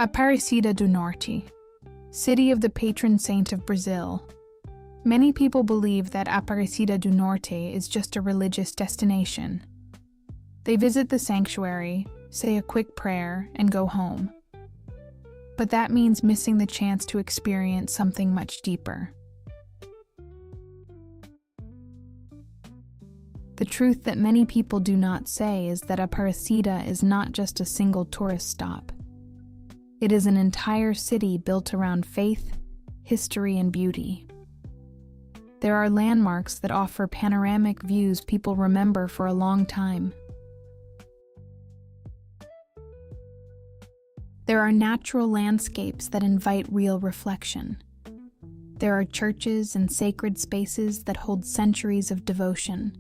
Aparecida do Norte, city of the patron saint of Brazil. Many people believe that Aparecida do Norte is just a religious destination. They visit the sanctuary, say a quick prayer, and go home. But that means missing the chance to experience something much deeper. The truth that many people do not say is that Aparecida is not just a single tourist stop. It is an entire city built around faith, history, and beauty. There are landmarks that offer panoramic views people remember for a long time. There are natural landscapes that invite real reflection. There are churches and sacred spaces that hold centuries of devotion.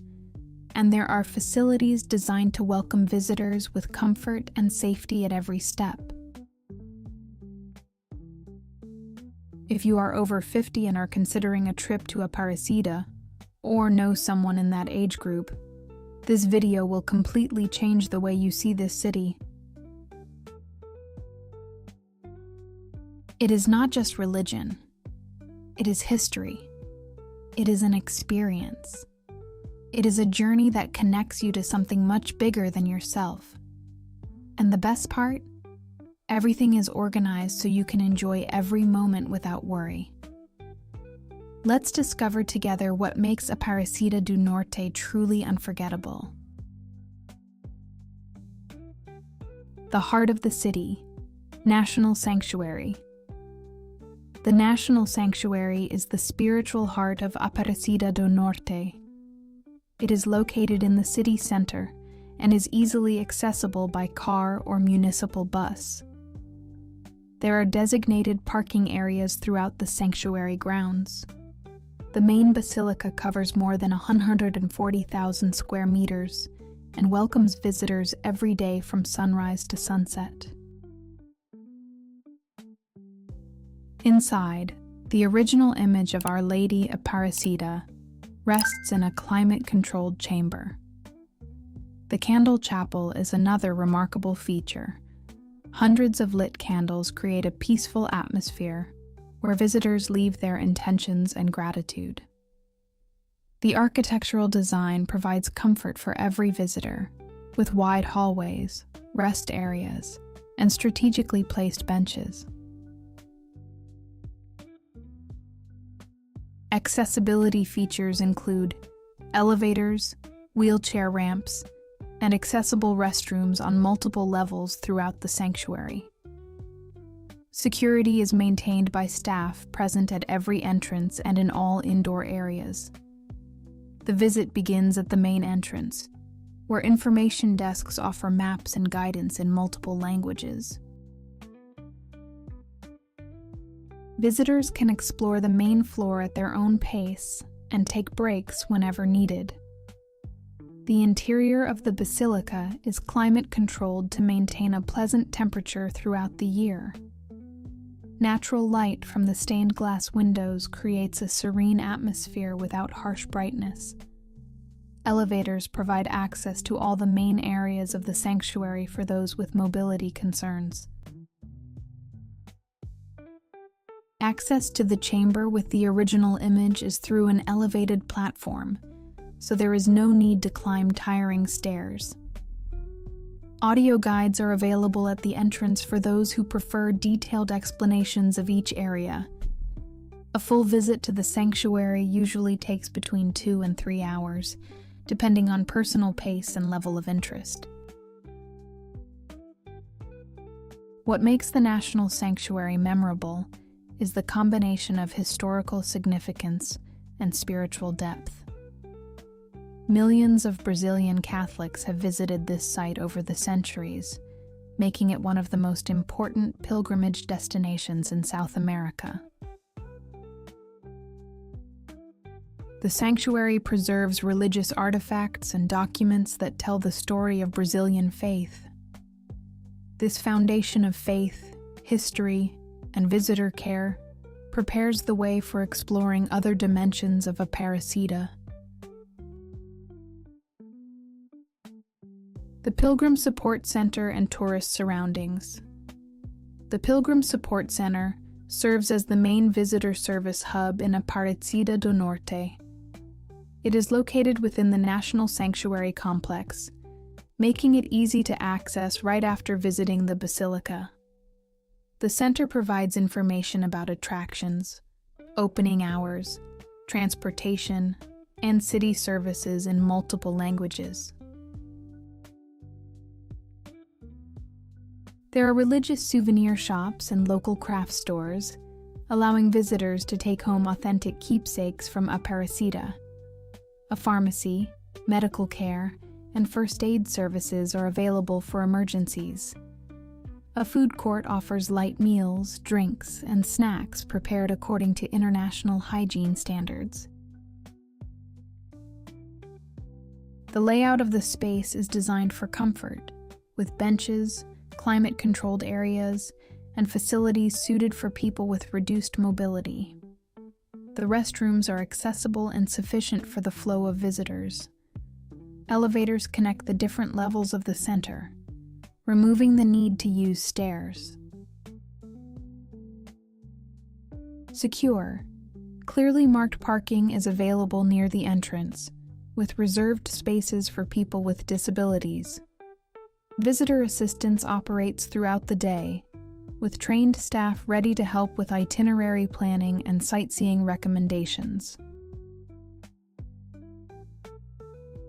And there are facilities designed to welcome visitors with comfort and safety at every step. If you are over 50 and are considering a trip to Aparecida, or know someone in that age group, this video will completely change the way you see this city. It is not just religion. It is history. It is an experience. It is a journey that connects you to something much bigger than yourself. And the best part? Everything is organized so you can enjoy every moment without worry. Let's discover together what makes Aparecida do Norte truly unforgettable. The heart of the city, National Sanctuary. The National Sanctuary is the spiritual heart of Aparecida do Norte. It is located in the city center and is easily accessible by car or municipal bus. There are designated parking areas throughout the sanctuary grounds. The main basilica covers more than 140,000 square meters and welcomes visitors every day from sunrise to sunset. Inside, the original image of Our Lady Aparecida rests in a climate-controlled chamber. The candle chapel is another remarkable feature. Hundreds of lit candles create a peaceful atmosphere where visitors leave their intentions and gratitude. The architectural design provides comfort for every visitor, with wide hallways, rest areas, and strategically placed benches. Accessibility features include elevators, wheelchair ramps, and accessible restrooms on multiple levels throughout the sanctuary. Security is maintained by staff present at every entrance and in all indoor areas. The visit begins at the main entrance, where information desks offer maps and guidance in multiple languages. Visitors can explore the main floor at their own pace and take breaks whenever needed. The interior of the basilica is climate-controlled to maintain a pleasant temperature throughout the year. Natural light from the stained glass windows creates a serene atmosphere without harsh brightness. Elevators provide access to all the main areas of the sanctuary for those with mobility concerns. Access to the chamber with the original image is through an elevated platform, so there is no need to climb tiring stairs. Audio guides are available at the entrance for those who prefer detailed explanations of each area. A full visit to the sanctuary usually takes between 2 and 3 hours, depending on personal pace and level of interest. What makes the National Sanctuary memorable is the combination of historical significance and spiritual depth. Millions of Brazilian Catholics have visited this site over the centuries, making it one of the most important pilgrimage destinations in South America. The sanctuary preserves religious artifacts and documents that tell the story of Brazilian faith. This foundation of faith, history, and visitor care prepares the way for exploring other dimensions of Aparecida. The Pilgrim Support Center and tourist surroundings. The Pilgrim Support Center serves as the main visitor service hub in Aparecida do Norte. It is located within the National Sanctuary Complex, making it easy to access right after visiting the basilica. The center provides information about attractions, opening hours, transportation, and city services in multiple languages. There are religious souvenir shops and local craft stores, allowing visitors to take home authentic keepsakes from Aparecida. A pharmacy, medical care, and first aid services are available for emergencies. A food court offers light meals, drinks, and snacks prepared according to international hygiene standards. The layout of the space is designed for comfort, with benches, climate-controlled areas, and facilities suited for people with reduced mobility. The restrooms are accessible and sufficient for the flow of visitors. Elevators connect the different levels of the center, removing the need to use stairs. Secure, clearly marked parking is available near the entrance, with reserved spaces for people with disabilities. Visitor assistance operates throughout the day, with trained staff ready to help with itinerary planning and sightseeing recommendations.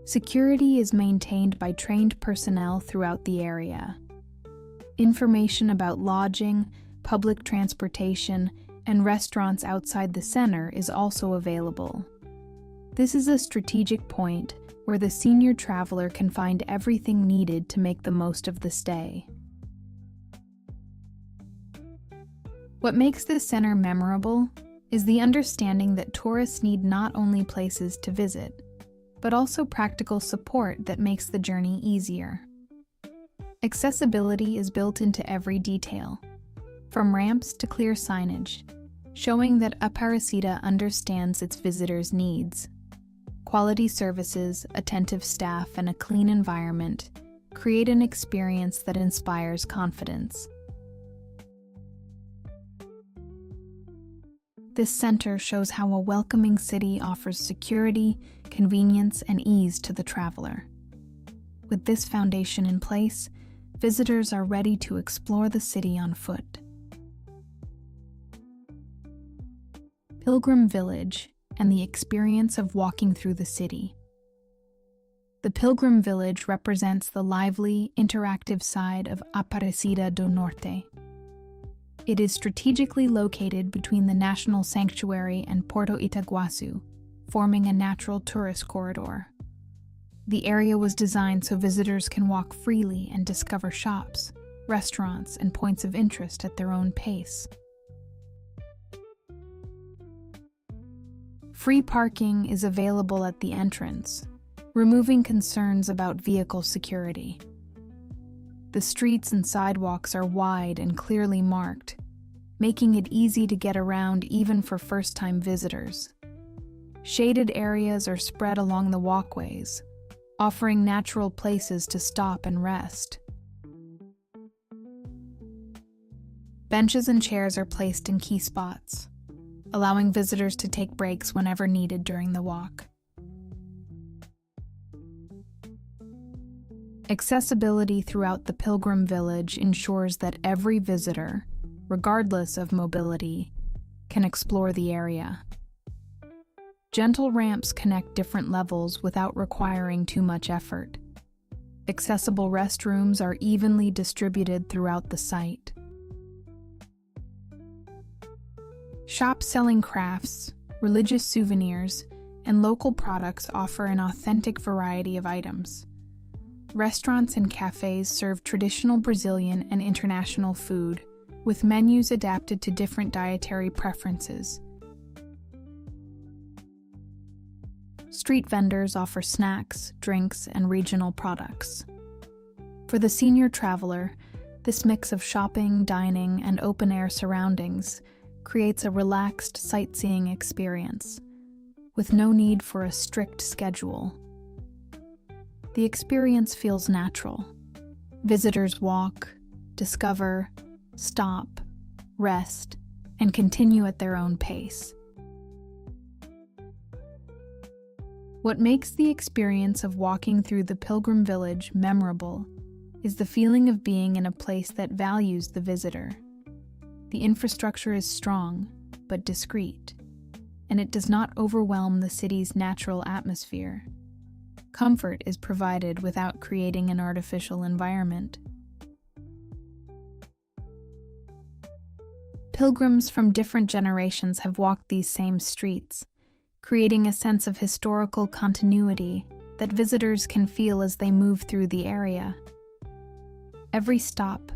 Security is maintained by trained personnel throughout the area. Information about lodging, public transportation, and restaurants outside the center is also available. This is a strategic point where the senior traveler can find everything needed to make the most of the stay. What makes this center memorable is the understanding that tourists need not only places to visit, but also practical support that makes the journey easier. Accessibility is built into every detail, from ramps to clear signage, showing that Aparecida understands its visitors' needs. Quality services, attentive staff, and a clean environment create an experience that inspires confidence. This center shows how a welcoming city offers security, convenience, and ease to the traveler. With this foundation in place, visitors are ready to explore the city on foot. Pilgrim Village and the experience of walking through the city. The Pilgrim Village represents the lively, interactive side of Aparecida do Norte. It is strategically located between the National Sanctuary and Porto Itaguaçu, forming a natural tourist corridor. The area was designed so visitors can walk freely and discover shops, restaurants, and points of interest at their own pace. Free parking is available at the entrance, removing concerns about vehicle security. The streets and sidewalks are wide and clearly marked, making it easy to get around even for first-time visitors. Shaded areas are spread along the walkways, offering natural places to stop and rest. Benches and chairs are placed in key spots, allowing visitors to take breaks whenever needed during the walk. Accessibility throughout the Pilgrim Village ensures that every visitor, regardless of mobility, can explore the area. Gentle ramps connect different levels without requiring too much effort. Accessible restrooms are evenly distributed throughout the site. Shops selling crafts, religious souvenirs, and local products offer an authentic variety of items. Restaurants and cafes serve traditional Brazilian and international food, with menus adapted to different dietary preferences. Street vendors offer snacks, drinks, and regional products. For the senior traveler, this mix of shopping, dining, and open-air surroundings creates a relaxed sightseeing experience, with no need for a strict schedule. The experience feels natural. Visitors walk, discover, stop, rest, and continue at their own pace. What makes the experience of walking through the pilgrim village memorable is the feeling of being in a place that values the visitor. The infrastructure is strong, but discreet, and it does not overwhelm the city's natural atmosphere. Comfort is provided without creating an artificial environment. Pilgrims from different generations have walked these same streets, creating a sense of historical continuity that visitors can feel as they move through the area. Every stop,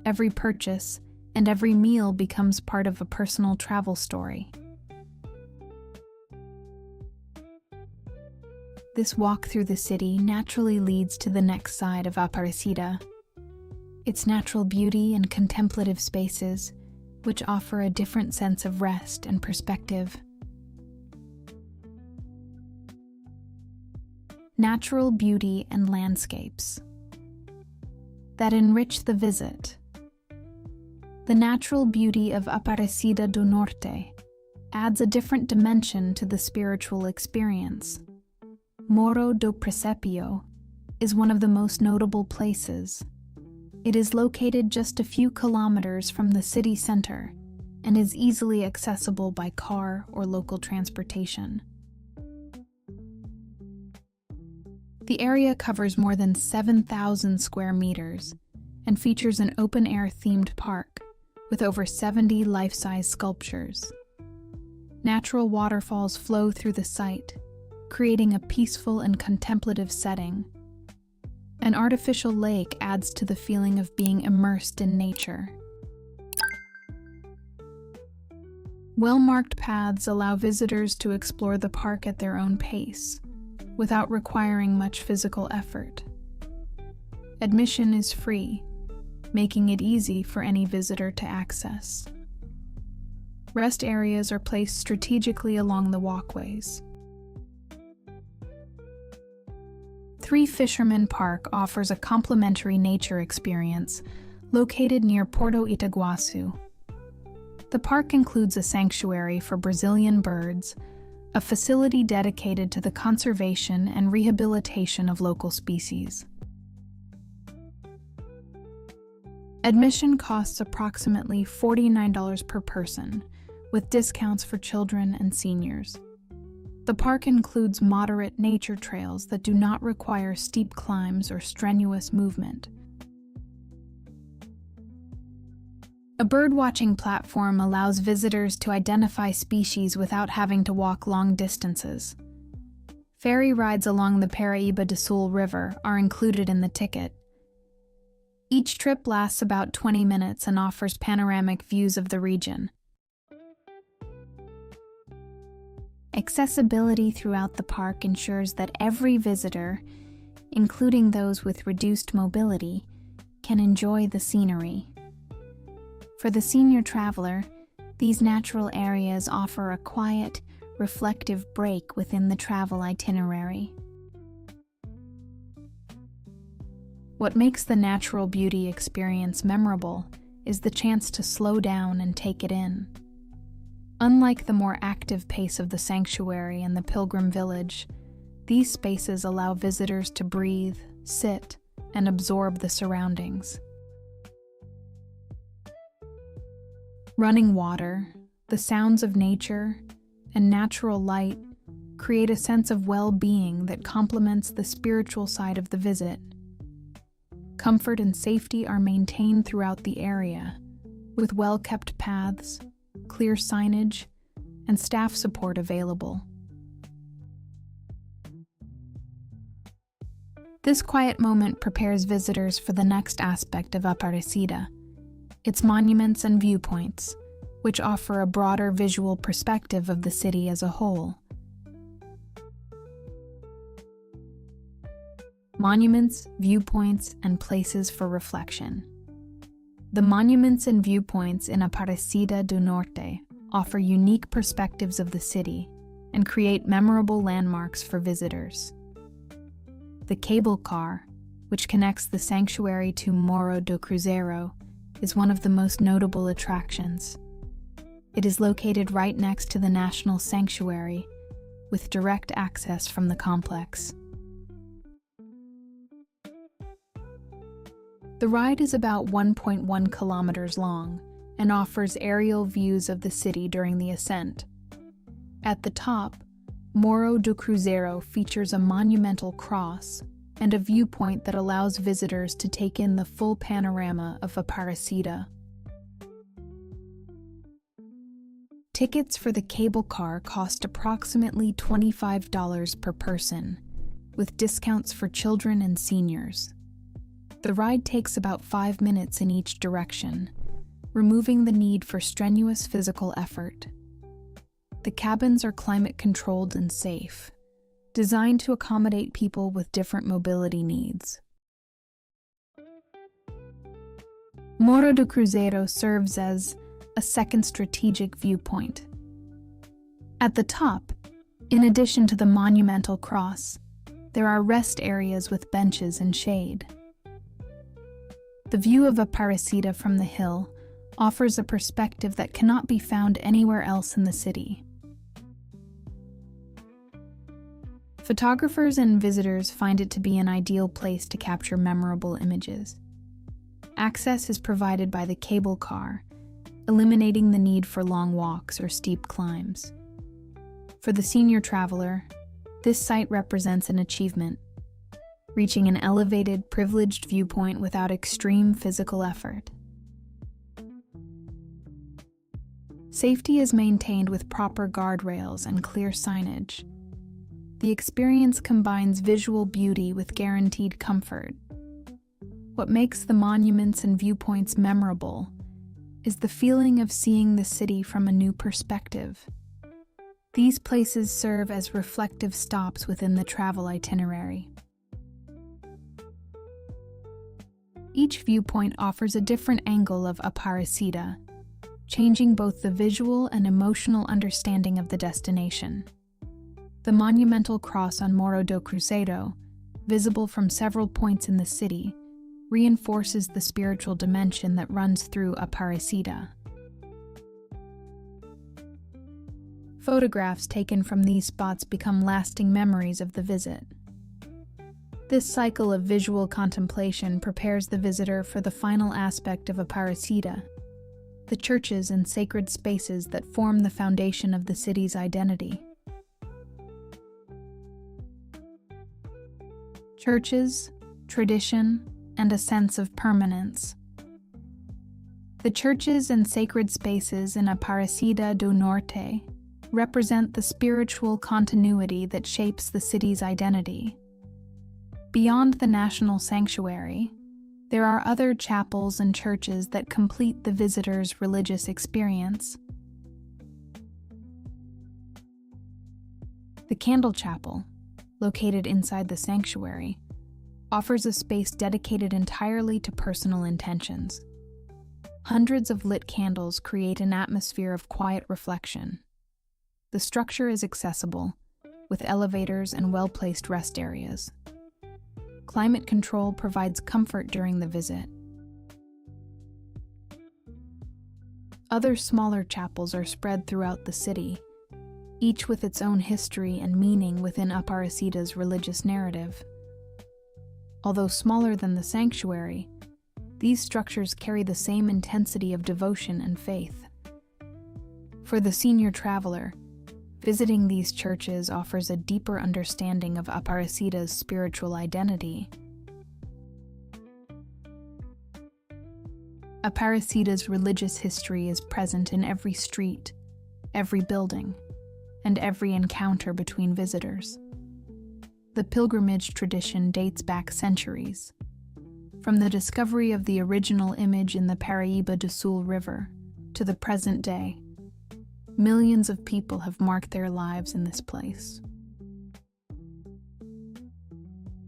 every purchase, and every meal becomes part of a personal travel story. This walk through the city naturally leads to the next side of Aparecida, its natural beauty and contemplative spaces, which offer a different sense of rest and perspective. Natural beauty and landscapes that enrich the visit. The natural beauty of Aparecida do Norte adds a different dimension to the spiritual experience. Morro do Presépio is one of the most notable places. It is located just a few kilometers from the city center and is easily accessible by car or local transportation. The area covers more than 7,000 square meters and features an open-air themed park with over 70 life-size sculptures. Natural waterfalls flow through the site, creating a peaceful and contemplative setting. An artificial lake adds to the feeling of being immersed in nature. Well-marked paths allow visitors to explore the park at their own pace, without requiring much physical effort. Admission is free, making it easy for any visitor to access. Rest areas are placed strategically along the walkways. Three Fishermen Park offers a complimentary nature experience located near Porto Itaguaçu. The park includes a sanctuary for Brazilian birds, a facility dedicated to the conservation and rehabilitation of local species. Admission costs approximately $49 per person, with discounts for children and seniors. The park includes moderate nature trails that do not require steep climbs or strenuous movement. A birdwatching platform allows visitors to identify species without having to walk long distances. Ferry rides along the Paraíba do Sul River are included in the ticket. Each trip lasts about 20 minutes and offers panoramic views of the region. Accessibility throughout the park ensures that every visitor, including those with reduced mobility, can enjoy the scenery. For the senior traveler, these natural areas offer a quiet, reflective break within the travel itinerary. What makes the natural beauty experience memorable is the chance to slow down and take it in. Unlike the more active pace of the sanctuary and the pilgrim village, these spaces allow visitors to breathe, sit, and absorb the surroundings. Running water, the sounds of nature, and natural light create a sense of well-being that complements the spiritual side of the visit. Comfort and safety are maintained throughout the area, with well-kept paths, clear signage, and staff support available. This quiet moment prepares visitors for the next aspect of Aparecida, its monuments and viewpoints, which offer a broader visual perspective of the city as a whole. Monuments, viewpoints, and places for reflection. The monuments and viewpoints in Aparecida do Norte offer unique perspectives of the city and create memorable landmarks for visitors. The cable car, which connects the sanctuary to Morro do Cruzeiro, is one of the most notable attractions. It is located right next to the National Sanctuary, with direct access from the complex. The ride is about 1.1 kilometers long and offers aerial views of the city during the ascent. At the top, Morro do Cruzeiro features a monumental cross and a viewpoint that allows visitors to take in the full panorama of Aparecida. Tickets for the cable car cost approximately $25 per person, with discounts for children and seniors. The ride takes about 5 minutes in each direction, removing the need for strenuous physical effort. The cabins are climate-controlled and safe, designed to accommodate people with different mobility needs. Morro do Cruzeiro serves as a second strategic viewpoint. At the top, in addition to the monumental cross, there are rest areas with benches and shade. The view of Aparecida from the hill offers a perspective that cannot be found anywhere else in the city. Photographers and visitors find it to be an ideal place to capture memorable images. Access is provided by the cable car, eliminating the need for long walks or steep climbs. For the senior traveler, this site represents an achievement, reaching an elevated, privileged viewpoint without extreme physical effort. Safety is maintained with proper guardrails and clear signage. The experience combines visual beauty with guaranteed comfort. What makes the monuments and viewpoints memorable is the feeling of seeing the city from a new perspective. These places serve as reflective stops within the travel itinerary. Each viewpoint offers a different angle of Aparecida, changing both the visual and emotional understanding of the destination. The monumental cross on Morro do Cruzeiro, visible from several points in the city, reinforces the spiritual dimension that runs through Aparecida. Photographs taken from these spots become lasting memories of the visit. This cycle of visual contemplation prepares the visitor for the final aspect of Aparecida, the churches and sacred spaces that form the foundation of the city's identity. Churches, tradition, and a sense of permanence. The churches and sacred spaces in Aparecida do Norte represent the spiritual continuity that shapes the city's identity. Beyond the National Sanctuary, there are other chapels and churches that complete the visitor's religious experience. The Candle Chapel, located inside the sanctuary, offers a space dedicated entirely to personal intentions. Hundreds of lit candles create an atmosphere of quiet reflection. The structure is accessible, with elevators and well-placed rest areas. Climate control provides comfort during the visit. Other smaller chapels are spread throughout the city, each with its own history and meaning within Aparecida's religious narrative. Although smaller than the sanctuary, these structures carry the same intensity of devotion and faith. For the senior traveler, visiting these churches offers a deeper understanding of Aparecida's spiritual identity. Aparecida's religious history is present in every street, every building, and every encounter between visitors. The pilgrimage tradition dates back centuries, from the discovery of the original image in the Paraíba do Sul River to the present day. Millions of people have marked their lives in this place.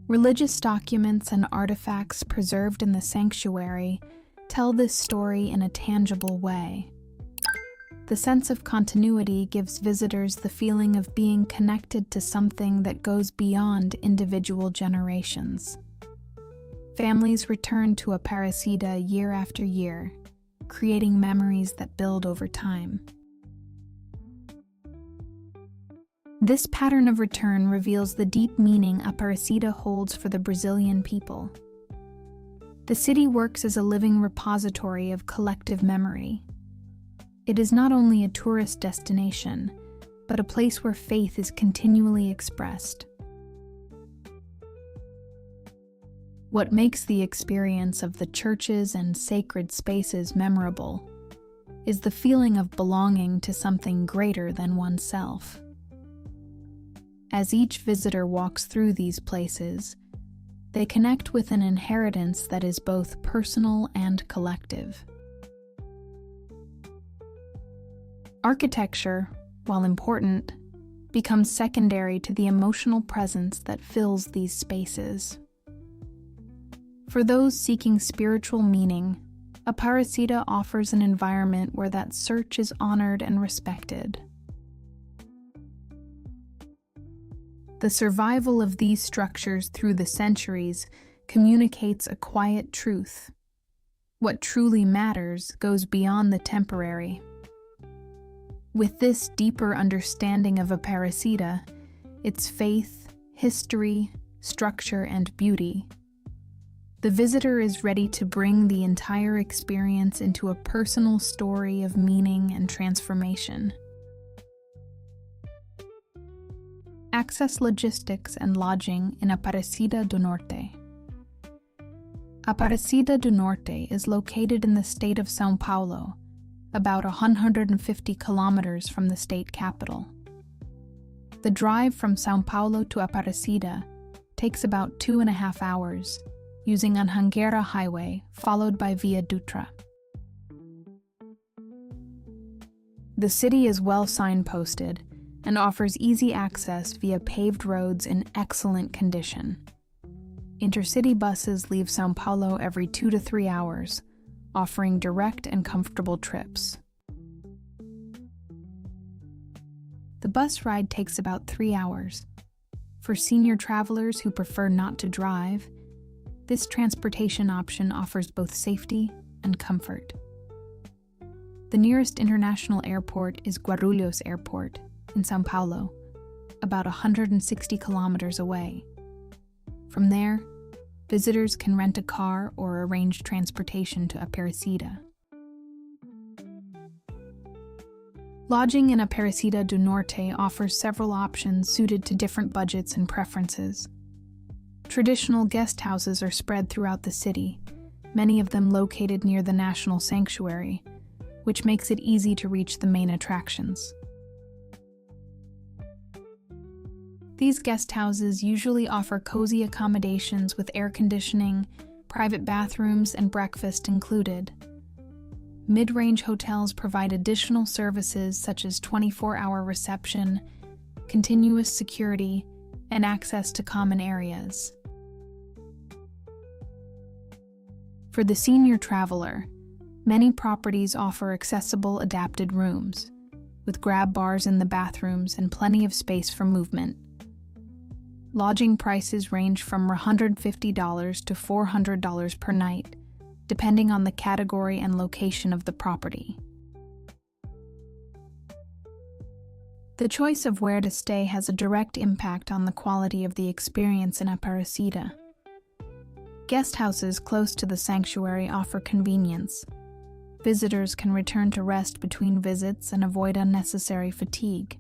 Religious documents and artifacts preserved in the sanctuary tell this story in a tangible way. The sense of continuity gives visitors the feeling of being connected to something that goes beyond individual generations. Families return to Aparecida year after year, creating memories that build over time. This pattern of return reveals the deep meaning Aparecida holds for the Brazilian people. The city works as a living repository of collective memory. It is not only a tourist destination, but a place where faith is continually expressed. What makes the experience of the churches and sacred spaces memorable is the feeling of belonging to something greater than oneself. As each visitor walks through these places, they connect with an inheritance that is both personal and collective. Architecture, while important, becomes secondary to the emotional presence that fills these spaces. For those seeking spiritual meaning, Aparecida offers an environment where that search is honored and respected. The survival of these structures through the centuries communicates a quiet truth. What truly matters goes beyond the temporary. With this deeper understanding of Aparecida, its faith, history, structure, and beauty, the visitor is ready to bring the entire experience into a personal story of meaning and transformation. Access logistics and lodging in Aparecida do Norte. Aparecida do Norte is located in the state of São Paulo, about 150 kilometers from the state capital. The drive from São Paulo to Aparecida takes about 2.5 hours, using an Anhanguera highway followed by Via Dutra. The city is well signposted and offers easy access via paved roads in excellent condition. Intercity buses leave São Paulo every 2 to 3 hours, offering direct and comfortable trips. The bus ride takes about 3 hours. For senior travelers who prefer not to drive, this transportation option offers both safety and comfort. The nearest international airport is Guarulhos Airport in São Paulo, about 160 kilometers away. From there, visitors can rent a car or arrange transportation to Aparecida. Lodging in Aparecida do Norte offers several options suited to different budgets and preferences. Traditional guest houses are spread throughout the city, many of them located near the National Sanctuary, which makes it easy to reach the main attractions. These guest houses usually offer cozy accommodations with air conditioning, private bathrooms, and breakfast included. Mid-range hotels provide additional services such as 24-hour reception, continuous security, and access to common areas. For the senior traveler, many properties offer accessible adapted rooms, with grab bars in the bathrooms and plenty of space for movement. Lodging prices range from $150 to $400 per night, depending on the category and location of the property. The choice of where to stay has a direct impact on the quality of the experience in Aparecida. Guest houses close to the sanctuary offer convenience. Visitors can return to rest between visits and avoid unnecessary fatigue.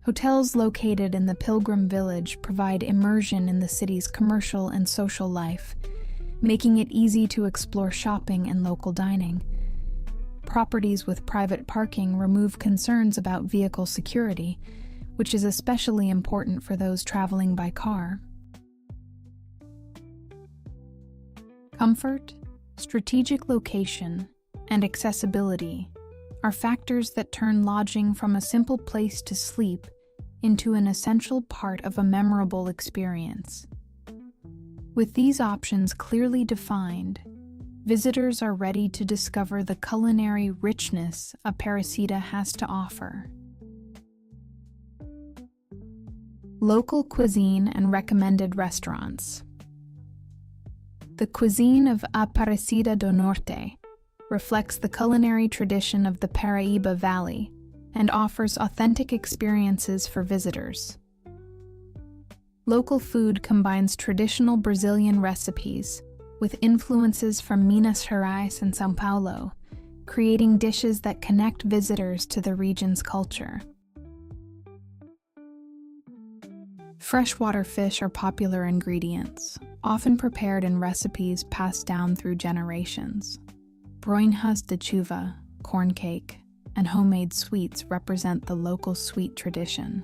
Hotels located in the Pilgrim Village provide immersion in the city's commercial and social life, making it easy to explore shopping and local dining. Properties with private parking remove concerns about vehicle security, which is especially important for those traveling by car. Comfort, strategic location, and accessibility are factors that turn lodging from a simple place to sleep into an essential part of a memorable experience. With these options clearly defined, visitors are ready to discover the culinary richness Aparecida has to offer. Local cuisine and recommended restaurants. The cuisine of Aparecida do Norte reflects the culinary tradition of the Paraíba Valley and offers authentic experiences for visitors. Local food combines traditional Brazilian recipes with influences from Minas Gerais and São Paulo, creating dishes that connect visitors to the region's culture. Freshwater fish are popular ingredients, often prepared in recipes passed down through generations. Broinhas de chuva, corn cake, and homemade sweets represent the local sweet tradition.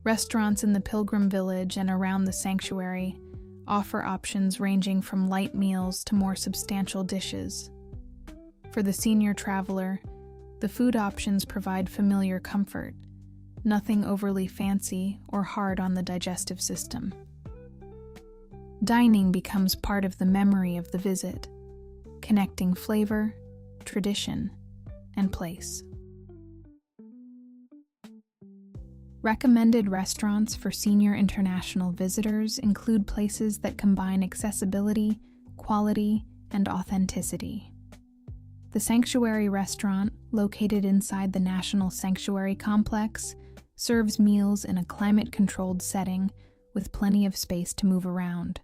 Restaurants in the pilgrim village and around the sanctuary offer options ranging from light meals to more substantial dishes. For the senior traveler, the food options provide familiar comfort, nothing overly fancy or hard on the digestive system. Dining becomes part of the memory of the visit, connecting flavor, tradition, and place. Recommended restaurants for senior international visitors include places that combine accessibility, quality, and authenticity. The Sanctuary Restaurant, located inside the National Sanctuary Complex, serves meals in a climate-controlled setting with plenty of space to move around.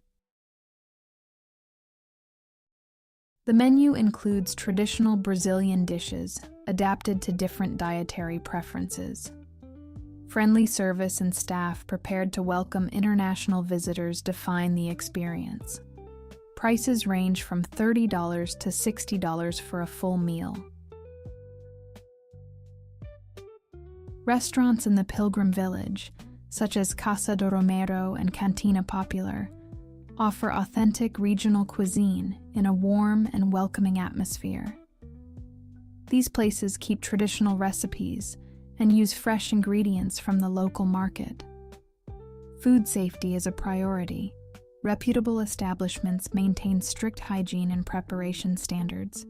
The menu includes traditional Brazilian dishes adapted to different dietary preferences. Friendly service and staff prepared to welcome international visitors define the experience. Prices range from $30 to $60 for a full meal. Restaurants in the Pilgrim Village, such as Casa do Romero and Cantina Popular, offer authentic regional cuisine in a warm and welcoming atmosphere. These places keep traditional recipes and use fresh ingredients from the local market. Food safety is a priority. Reputable establishments maintain strict hygiene and preparation standards.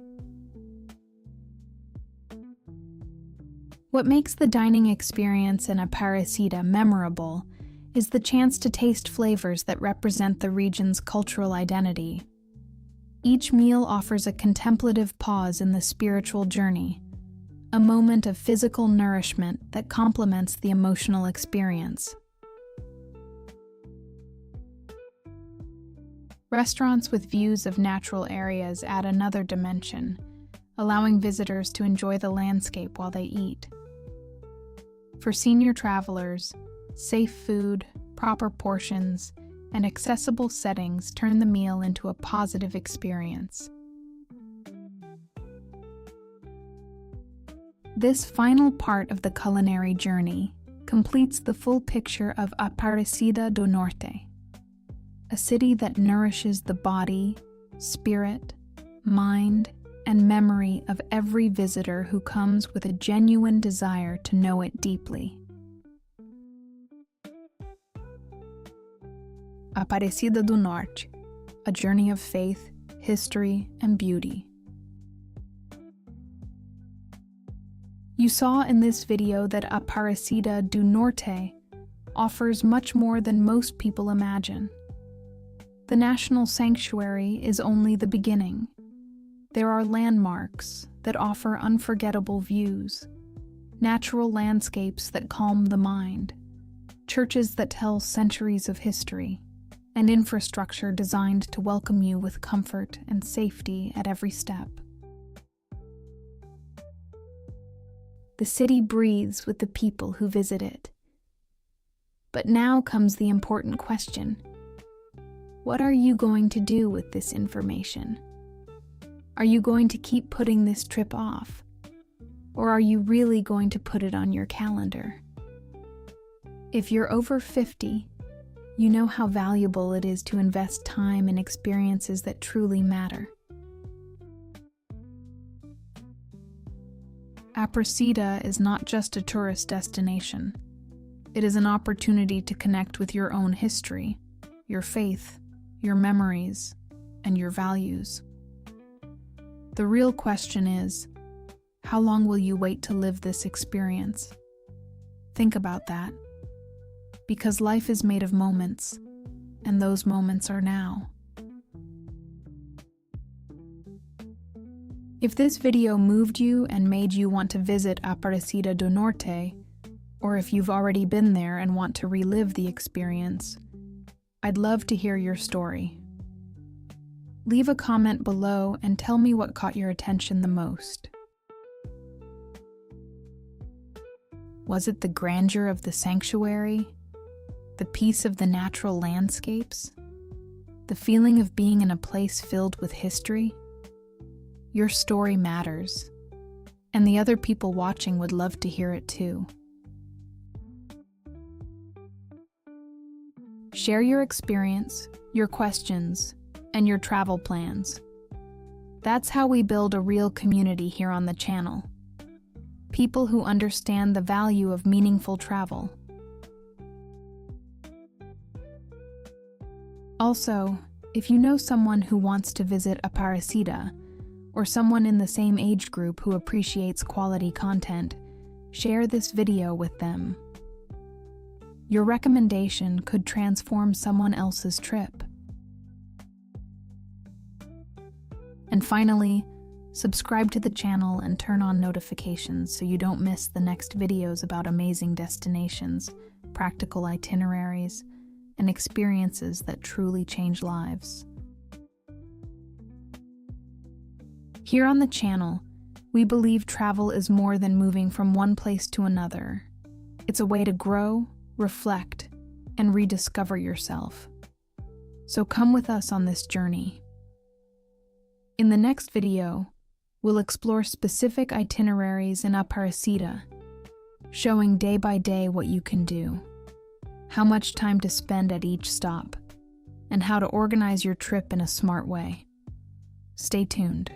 What makes the dining experience in Aparecida memorable is the chance to taste flavors that represent the region's cultural identity. Each meal offers a contemplative pause in the spiritual journey, a moment of physical nourishment that complements the emotional experience. Restaurants with views of natural areas add another dimension, allowing visitors to enjoy the landscape while they eat. For senior travelers, safe food, proper portions, and accessible settings turn the meal into a positive experience. This final part of the culinary journey completes the full picture of Aparecida do Norte, a city that nourishes the body, spirit, mind, and memory of every visitor who comes with a genuine desire to know it deeply. Aparecida do Norte, a journey of faith, history, and beauty. You saw in this video that Aparecida do Norte offers much more than most people imagine. The National Sanctuary is only the beginning. There are landmarks that offer unforgettable views, natural landscapes that calm the mind, churches that tell centuries of history, and infrastructure designed to welcome you with comfort and safety at every step. The city breathes with the people who visit it. But now comes the important question. What are you going to do with this information? Are you going to keep putting this trip off? Or are you really going to put it on your calendar? If you're over 50, you know how valuable it is to invest time in experiences that truly matter. Aparecida is not just a tourist destination. It is an opportunity to connect with your own history, your faith, your memories, and your values. The real question is, how long will you wait to live this experience? Think about that. Because life is made of moments, and those moments are now. If this video moved you and made you want to visit Aparecida do Norte, or if you've already been there and want to relive the experience, I'd love to hear your story. Leave a comment below and tell me what caught your attention the most. Was it the grandeur of the sanctuary? The peace of the natural landscapes? The feeling of being in a place filled with history? Your story matters, and the other people watching would love to hear it too. Share your experience, your questions, and your travel plans. That's how we build a real community here on the channel. People who understand the value of meaningful travel. Also, if you know someone who wants to visit Aparecida, or someone in the same age group who appreciates quality content, share this video with them. Your recommendation could transform someone else's trip. And finally, subscribe to the channel and turn on notifications so you don't miss the next videos about amazing destinations, practical itineraries, and experiences that truly change lives. Here on the channel, we believe travel is more than moving from one place to another. It's a way to grow, reflect, and rediscover yourself. So come with us on this journey. In the next video, we'll explore specific itineraries in Aparecida, showing day by day what you can do, how much time to spend at each stop, and how to organize your trip in a smart way. Stay tuned.